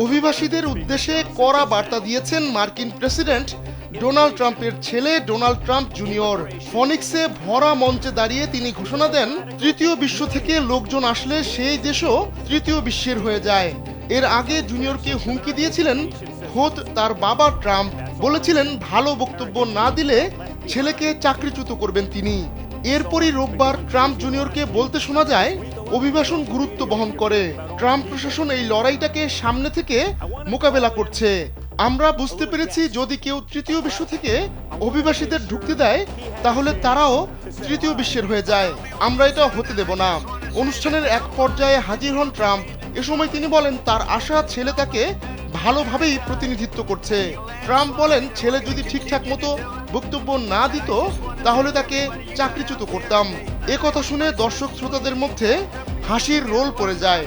অভিবাসীদের উদ্দেশ্যে কড়া বার্তা দিয়েছেন মার্কিন প্রেসিডেন্ট ডোনাল্ড ট্রাম্পের ছেলে ডোনাল্ড ট্রাম্প জুনিয়র। ফনিক্সে ভরা মঞ্চে দাঁড়িয়ে তিনি ঘোষণা দেন, তৃতীয় বিশ্ব থেকে লোকজন আসলে সেই দেশও তৃতীয় বিশ্বের হয়ে যায়। এর আগে জুনিয়রকে হুমকি দিয়েছিলেন খোদ তার বাবা ট্রাম্প। বলেছিলেন ভালো বক্তব্য না দিলে ছেলেকে চাকরিচ্যুত করবেন তিনি। এরপরই রোববার ট্রাম্প জুনিয়রকে বলতে শোনা যায়, অভিবাসন গুরুত্ব বহন করে। ট্রাম্প প্রশাসন এই লড়াইটাকে সামনে থেকে মোকাবেলা করছে। আমরা বুঝতে পেরেছি যদি কেউ তৃতীয় বিশ্ব থেকে অভিবাসীদের ঢুকতে দেয় তাহলে তারাও তৃতীয় বিশ্বের হয়ে যায়। আমরা এটা হতে দেব না। অনুষ্ঠানের এক পর্যায়ে হাজির হন ট্রাম্প। এ সময় তিনি বলেন তার আশা ছেলে তাকে ভালোভাবেই প্রতিনিধিত্ব করছে। ট্রাম্প বলেন ছেলে যদি ঠিকঠাক মতো বক্তব্য না দিত তাহলে তাকে চাকরিচ্যুত করতাম। এ কথা শুনে দর্শক শ্রোতাদের মধ্যে হাসির রোল পড়ে যায়।